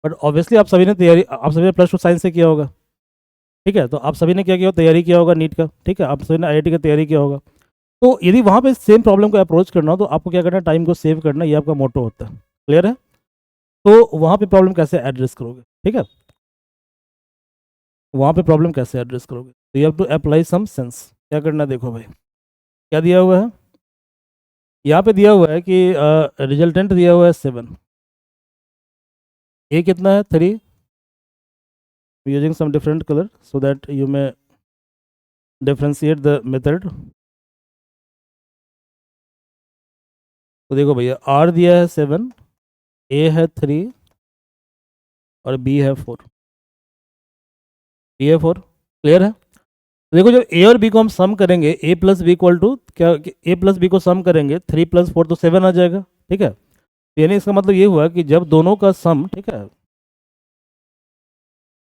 बट ऑब्वियसली आप सभी ने तैयारी, आप सभी ने +2 साइंस से किया होगा। ठीक है, तो आप सभी ने क्या किया, तैयारी किया होगा नीट का। ठीक है, आप सभी ने IIT का तैयारी किया होगा। तो यदि वहाँ पे सेम प्रॉब्लम को अप्रोच करना हो तो आपको क्या करना है, टाइम को सेव करना, ये आपका मोटो होता है। क्लियर है, तो वहाँ पे प्रॉब्लम कैसे एड्रेस करोगे। ठीक है, वहाँ पे प्रॉब्लम कैसे एड्रेस करोगे, तो you have to apply some sense. क्या करना है, देखो भाई क्या दिया हुआ है, यहाँ पे दिया हुआ है कि रिजल्टेंट दिया हुआ है 7, ए कितना है 3, using some different colour so that you may differentiate the method. तो देखो भैया आर दिया है 7, ए है 3 और बी है 4, बी है 4। क्लियर है, तो देखो जब ए और बी को हम सम करेंगे, ए प्लस बी इक्वल टू क्या, ए प्लस बी को सम करेंगे 3 + 4 तो 7 आ जाएगा। ठीक है, यानी इसका मतलब ये हुआ कि जब दोनों का सम, ठीक है,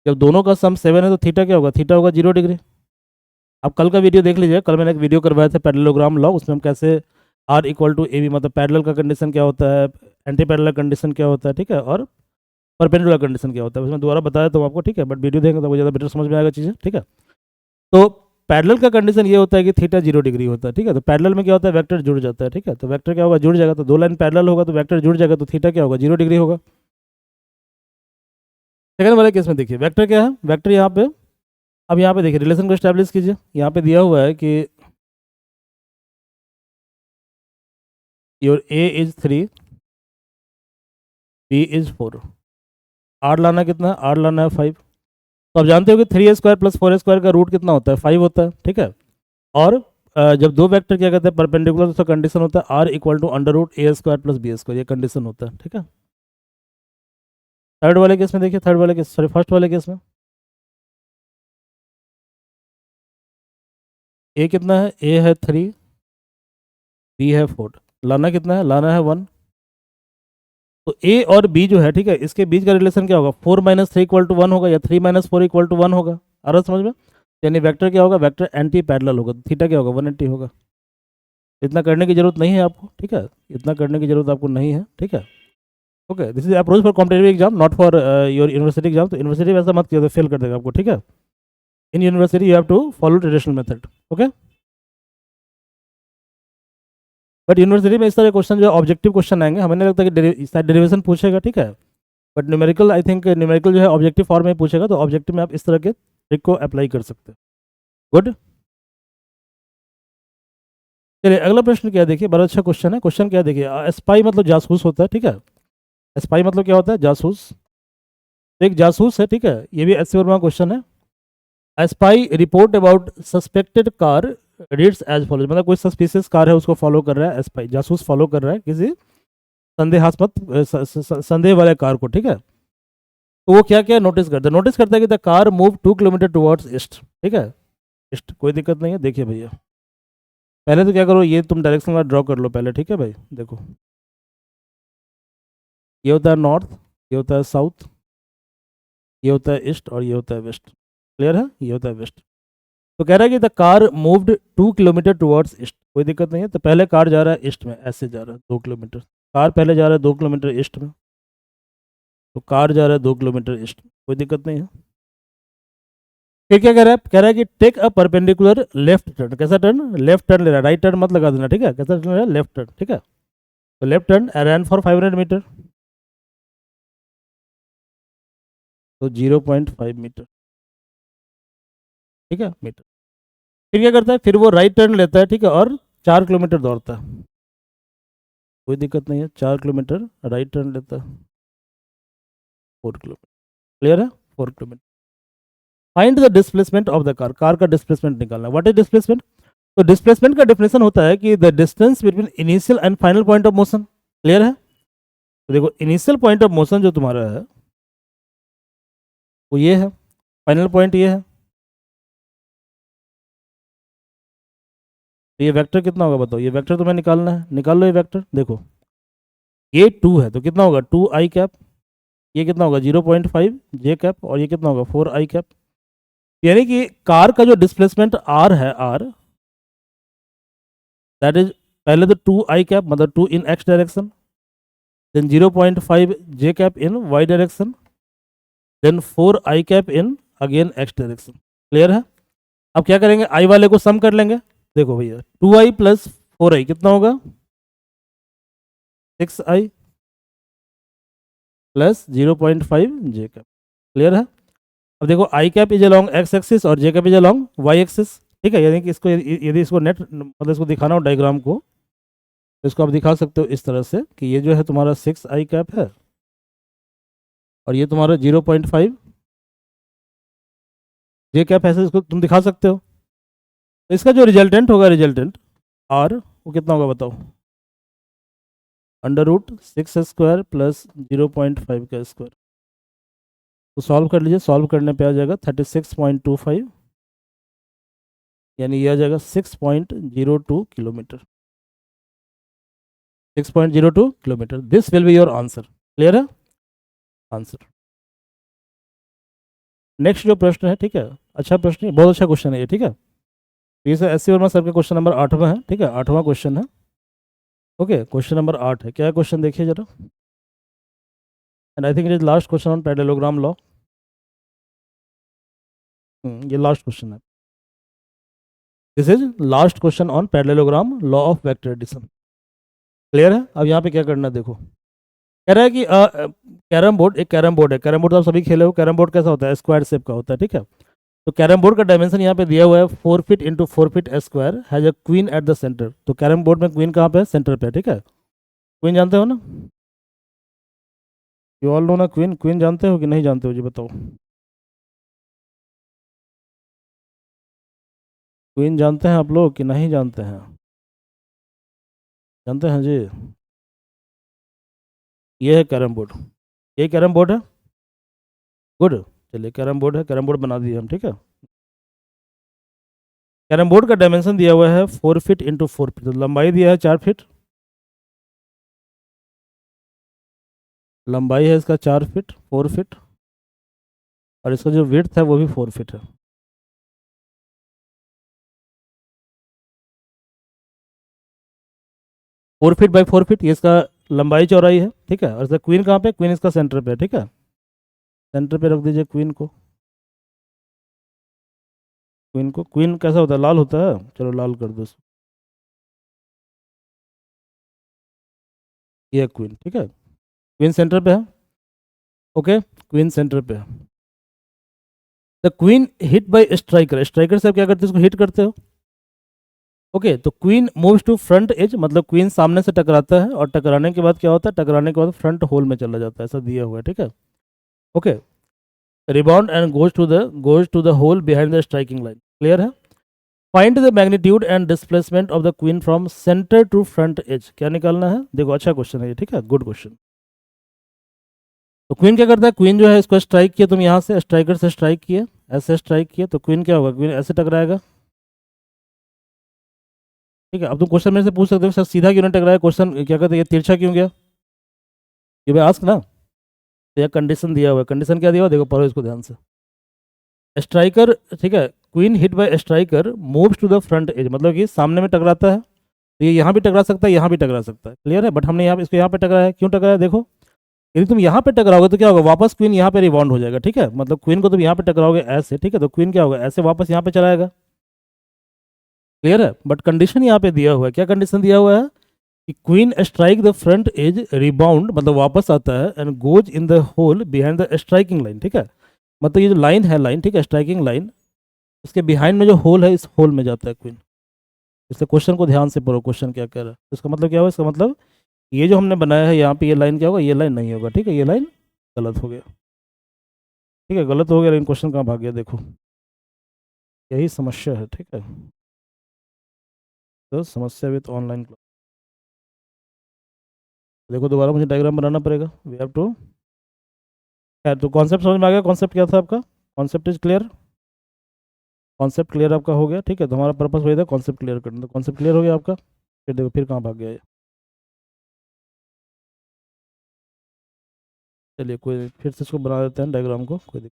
जब दोनों का सम 7 है तो थीटा क्या होगा, थीटा होगा 0 डिग्री। आप कल का वीडियो देख लीजिए, कल मैंने एक वीडियो करवाया था पैरेललोग्राम लॉ, उसमें हम कैसे R equal to A B, मतलब पैरेलल का कंडीशन क्या होता है, एंटी पैरेलल कंडीशन क्या होता है, ठीक है, और परपेंडिकुलर कंडीशन क्या होता है, उसमें दोबारा बताया तो आपको। ठीक है, बट वीडियो देखेंगे तो ज़्यादा बेटर समझ में आएगा चीज़ें। ठीक है, तो पैरेलल का कंडीशन ये होता है कि थीटा 0 डिग्री होता है। ठीक है, तो पैरेलल में क्या होता है, वेक्टर जुड़ जाता है। ठीक है, तो वेक्टर क्या होगा, जुड़ जाएगा, तो दो लाइन पैरेलल होगा तो वेक्टर जुड़ जाएगा, तो थीटा क्या होगा 0 डिग्री होगा। सेकंड वाले केस में देखिए वेक्टर क्या है, वेक्टर यहाँ पे, अब यहाँ पे देखिए रिलेशन को स्टैब्लिश कीजिए। यहाँ पे दिया हुआ है कि your A is 3, B is 4, R लाना कितना है, आर लाना है 5। तो आप जानते हो कि 3 स्क्वायर प्लस 4 स्क्वायर का रूट कितना होता है, 5 होता है। ठीक है, और जब दो वेक्टर क्या कहते हैं परपेंडिकुलर, तो कंडीशन होता है are equal to √A² + B², ये कंडीशन होता है। ठीक है, थर्ड वाले केस में देखिए, थर्ड वाले केस, सॉरी फर्स्ट वाले केस में ए कितना है, ए है 3, बी है 4, लाना कितना है, लाना है 1। तो ए और बी जो है, ठीक है, इसके बीच का रिलेशन क्या होगा, 4 - 3 = 1 होगा, या 3 - 4 = 1 होगा। आ रहा समझ में, यानी वेक्टर क्या होगा, वेक्टर एंटी पैरेलल होगा, तो थीटा क्या होगा 180 होगा। इतना करने की जरूरत नहीं है आपको। ठीक है, इतना करने की जरूरत आपको नहीं है। ठीक है, okay, this is approach for competitive exam, not for your university exam. तो यूनिवर्सिटी में ऐसा मत किया तो फेल कर देगा आपको। ठीक है, in university you have to follow traditional method. Okay, but university में इस तरह क्वेश्चन जो ऑब्जेक्टिव क्वेश्चन आएंगे, हमें नहीं लगता कि शायद डेरिवेशन पूछेगा। ठीक है, but numerical, I think numerical जो है ऑब्जेक्टिव फॉर्म में पूछेगा, तो ऑब्जेक्टिव में आप इस तरह के ट्रिक को अप्लाई कर सकते हैं। गुड, चलिए अगला प्रश्न क्या है, देखिए बड़ा अच्छा क्वेश्चन है। क्वेश्चन क्या है देखिए, स्पाई मतलब जासूस होता है। ठीक है, स्पाई मतलब क्या होता है, जासूस। तो एक जासूस है, ठीक है, ये भी एचसी वर्मा क्वेश्चन है। Spy report about suspected car reads as follows, मतलब कोई सस्पिशियस कार है उसको फॉलो कर रहा है, स्पाई जासूस फॉलो कर रहा है किसी संदेहास्पद संदेह वाले कार को। ठीक है, तो वो क्या क्या नोटिस करता है, नोटिस करता है कि the car move 2 kilometre towards east. ठीक है, ईस्ट, कोई दिक्कत नहीं है। देखिए भैया पहले तो क्या करो, ये तुम डायरेक्शन का ड्रॉ कर लो पहले। ठीक है भाई, देखो ये होता है नॉर्थ, ये होता है साउथ, ये होता है ईस्ट और ये होता है वेस्ट। क्लियर है, ये होता है वेस्ट। तो कह रहा है कि the car moved 2 kilometre towards east, कोई दिक्कत नहीं है। तो पहले कार जा रहा है ईस्ट में, ऐसे जा रहा है 2 किलोमीटर, कार पहले जा रहा है 2 किलोमीटर ईस्ट में, तो कार जा रहा है 2 किलोमीटर ईस्ट में, कोई दिक्कत नहीं है। फिर क्या कह रहा है कि take a perpendicular left turn. कैसा टर्न? लेफ्ट टर्न ले रहा है, राइट टर्न मत लगा देना, ठीक है। कैसा टर्न ले रहा है? लेफ्ट टर्न, ठीक है। तो left turn run for 500 metre, तो 0.5 मीटर, ठीक है, मीटर। फिर क्या करता है? फिर वो राइट टर्न लेता है, ठीक है, और 4 किलोमीटर दौड़ता है। कोई दिक्कत नहीं है, 4 किलोमीटर राइट टर्न लेता है, 4 किलोमीटर। क्लियर है? 4 kilometre. Find the displacement of the car. Car का डिस्प्लेसमेंट निकालना। What is displacement? तो डिस्प्लेसमेंट का डेफिनेशन होता है कि the distance between initial and final point of motion. Clear है? तो देखो, इनिशियल पॉइंट ऑफ मोशन जो तुम्हारा है वो ये है, फाइनल पॉइंट ये है। तो ये वेक्टर कितना होगा बताओ? ये वेक्टर तुम्हें निकालना है, निकाल लो ये वेक्टर। देखो, ये 2 है तो कितना होगा? 2i cap. ये कितना होगा? 0.5 जे कैप। और ये कितना होगा? 4i cap. यानी कि कार का जो डिस्प्लेसमेंट r है, r दैट इज, पहले तो 2i कैप मतलब 2 in x direction, then 0.5 J cap in y direction, then 4i cap in again x direction. Clear है? अब क्या करेंगे? i वाले को सम कर लेंगे। देखो भैया, 2i प्लस 4i कितना होगा? 6i plus 0.5 J cap. Clear है? अब देखो, i cap is along x axis और j cap is along Y axis, ठीक है। यानी कि इसको यदि इसको नेट मतलब इसको दिखाना हो डायग्राम को, तो इसको आप दिखा सकते हो इस तरह से कि ये जो है तुम्हारा 6i कैप है और ये तुम्हारा 0.5 जे कैप, ऐसे इसको तुम दिखा सकते हो। तो इसका जो रिजल्टेंट होगा, रिजल्टेंट आर, वो कितना होगा बताओ? √6² प्लस 0.5 का स्क्वायर। तो सॉल्व कर लीजिए, सॉल्व करने पे आ जाएगा 36.25, यानी ये आ जाएगा 6.02 kilometre. 6.02 kilometre. This will be your answer. Clear है? आंसर। नेक्स्ट जो प्रश्न है, ठीक है, अच्छा प्रश्न है, बहुत अच्छा क्वेश्चन है ये, ठीक है। ये sir S C Verma sir का क्वेश्चन नंबर 8वां है, ठीक है, 8वां क्वेश्चन है। ओके, क्वेश्चन नंबर 8 है। क्या है क्वेश्चन? देखिए जरा। And I think it is last question on parallelogram law. ये लास्ट क्वेश्चन है। This is last question on parallelogram law of vector addition. Clear है? अब यहाँ पे क्या करना है देखो, कह रहा है कि कैरम बोर्ड, एक कैरम बोर्ड है। कैरम बोर्ड तो आप सभी खेले हो। कैरम बोर्ड कैसा होता है? स्क्वायर शेप का होता है, ठीक है। तो कैरम बोर्ड का डायमेंशन यहाँ पे दिया हुआ है 4 feet into 4 feet square, has a queen at the centre. तो कैरम बोर्ड में क्वीन कहाँ पे है? सेंटर पे है, ठीक है। क्वीन जानते हो ना? यू ऑल नो ना क्वीन? क्वीन जानते हो कि नहीं जानते हो जी बताओ? क्वीन जानते हैं आप लोग कि नहीं जानते हैं? जानते हैं जी। ये है कैरम बोर्ड, ये कैरम बोर्ड है। गुड। चलिए, कैरम बोर्ड है, कैरम बोर्ड बना दिए हम, ठीक है। कैरम बोर्ड का डायमेंशन दिया हुआ है 4 फीट इंटू 4 फीट। तो लंबाई दिया है 4 फीट, लंबाई है इसका 4 फीट, 4 फीट, और इसका जो विड्थ है वो भी 4 फीट है। फोर फीट बाई 4 फीट ये इसका लंबाई चौड़ाई है, ठीक है। और इसका क्वीन कहाँ पे? क्वीन इसका सेंटर पे है, ठीक है। सेंटर पे रख दीजिए क्वीन को। क्वीन को, क्वीन कैसा होता है? लाल होता है। चलो लाल कर दो इसको। ये क्वीन, ठीक है। क्वीन सेंटर पे है। ओके, क्वीन सेंटर पे है। The queen hit by striker. Striker से आप क्या करते हो? इसको हिट करते हो। ओके, तो queen moves to front edge, मतलब क्वीन सामने से टकराता है और टकराने के बाद क्या होता है? टकराने के बाद फ्रंट होल में चला जाता है, ऐसा दिया हुआ है, ठीक है। Okay, rebound and goes to the hole behind the striking line. Clear है? Find the magnitude and displacement of the queen from centre to front edge. क्या निकालना है? देखो, अच्छा क्वेश्चन है ये, ठीक है, गुड क्वेश्चन। तो क्वीन क्या करता है? क्वीन जो है इसको स्ट्राइक किया तुम, यहाँ से स्ट्राइकर से स्ट्राइक किए, ऐसे स्ट्राइक किए, तो क्वीन क्या होगा? क्वीन ऐसे टकराएगा, ठीक है। अब तुम क्वेश्चन मेरे से पूछ सकते हो सर सीधा क्यों नहीं टकराया? क्वेश्चन क्या कहते हैं, ये तिरछा क्यों गया? ये मैं आस्क ना। तो यह कंडीशन दिया हुआ है। कंडीशन क्या दिया हुआ? देखो, पढ़ो इसको ध्यान से। स्ट्राइकर, ठीक है, queen hit by striker moves to the front edge, मतलब कि सामने में टकराता है। तो ये यहाँ भी टकरा सकता है, यहाँ भी टकरा सकता है। क्लियर है? बट हमने यहाँ इसको यहाँ पे टकराया है। क्यों टकराया? देखो, यदि तुम यहाँ पे टकराओगे तो क्या होगा, वापस क्वीन यहाँ पे रिबाउंड हो जाएगा, ठीक है, मतलब क्वीन को तुम यहाँ पे टकराओगे ऐसे, ठीक है, तो क्वीन क्या होगा, ऐसे वापस यहाँ पे चला आएगा, क्लियर है। बट कंडीशन यहाँ पे दिया हुआ है, क्या कंडीशन दिया हुआ है कि queen strike the front edge rebound, मतलब वापस आता है, and goes in the hole behind the striking line, ठीक है, मतलब ये जो लाइन है, लाइन, ठीक है, स्ट्राइकिंग लाइन, उसके बिहाइंड में जो होल है, इस होल में जाता है क्वीन। इसलिए क्वेश्चन को ध्यान से पढ़ो, क्वेश्चन क्या कह रहा है। तो इसका मतलब क्या होगा, इसका मतलब ये जो हमने बनाया है यहाँ पे, ये लाइन क्या होगा, ये लाइन नहीं होगा, ठीक है, ये लाइन गलत हो गया, ठीक है, गलत हो गया, लेकिन क्वेश्चन कहाँ भाग गया, देखो यही समस्या है, ठीक है। तो समस्या विद ऑनलाइन क्लास, देखो दोबारा मुझे डायग्राम बनाना पड़ेगा, वी हैव टू। तो कॉन्सेप्ट समझ में आ गया, कॉन्सेप्ट क्या था आपका, concept is clear, concept clear आपका हो गया, ठीक है, तो हमारा पर्पस वही था कॉन्सेप्ट क्लियर करना, तो कॉन्सेप्ट क्लियर हो गया आपका। फिर देखो फिर कहाँ भाग गया ये, चलिए कोई फिर से इसको बना देते हैं डायग्राम को, कोई दिक्कत।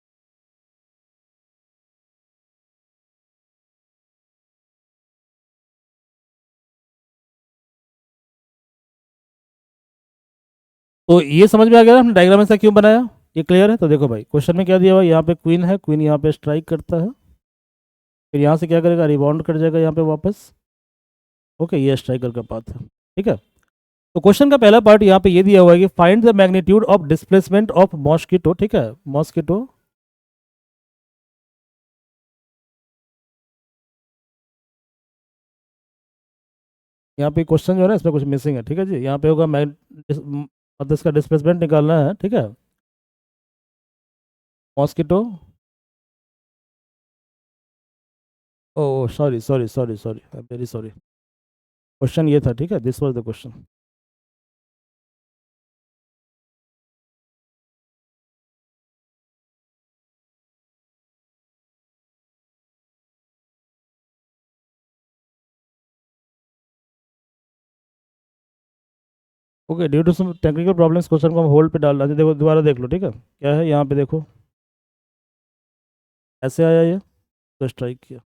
तो ये समझ में आ गया ना हमने डायग्राम ऐसा क्यों बनाया, ये क्लियर है। तो देखो भाई क्वेश्चन में क्या दिया हुआ है, यहाँ पे क्वीन है, क्वीन यहाँ पे स्ट्राइक करता है, फिर यहाँ से क्या करेगा, रिबाउंड कर जाएगा यहाँ पे वापस, ओके, ये स्ट्राइकर का पाथ है, ठीक है। तो क्वेश्चन का पहला पार्ट यहाँ पे ये दिया हुआ है कि find the magnitude of displacement of mosquito, ठीक है, मॉस्किटो, यहाँ पे क्वेश्चन जो है ना इसमें कुछ मिसिंग है, ठीक है जी, यहाँ पे होगा मतलब इसका डिस्प्लेसमेंट निकालना है, ठीक है, mosquito, oh sorry sorry sorry sorry, very sorry, question ये था, ठीक है, this was the question. Okay, due to some technical problems question को हम होल्ड पे डाल रहे थे, देखो दोबारा देख लो, ठीक है, क्या है यहाँ पे देखो, ऐसे आया ये, तो स्ट्राइक किया,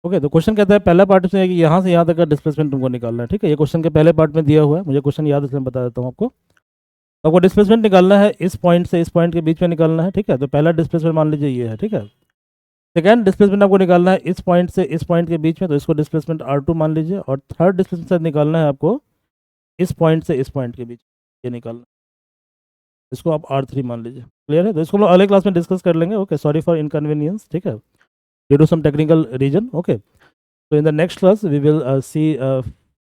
ओके। तो क्वेश्चन कहता है पहला पार्ट इसमें है कि यहाँ से यहाँ तक का डिस्प्लेसमेंट तुमको निकालना है, ठीक है, ये क्वेश्चन के पहले पार्ट में दिया हुआ है, मुझे क्वेश्चन याद है इसलिए बता देता हूँ आपको। तो आपको डिस्प्लेसमेंट निकालना है, इस पॉइंट से इस पॉइंट के बीच में निकालना है, ठीक है, तो पहला डिस्प्लेसमेंट मान लीजिए ये है, ठीक है। सेकेंड डिस्प्लेसमेंट आपको निकालना है इस पॉइंट से इस पॉइंट के बीच में, तो इसको डिस्प्लेसमेंट R2 मान लीजिए, और थर्ड डिस्प्लेसमेंट निकालना है आपको इस पॉइंट से इस पॉइंट के बीच, ये निकालना है, इसको आप R3 मान लीजिए, क्लियर है। तो इसको हम लोग अगले क्लास में डिस्कस कर लेंगे, ओके, सॉरी फॉर इनकन्वीनियंस, ठीक है, due to some technical reason, okay. तो in the next class we will see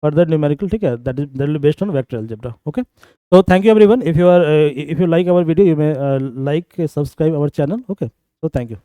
further numerical, ठीक है, that will be based on vector algebra, okay। So thank you everyone, if you like our video, you may like, subscribe our channel, okay, so thank you।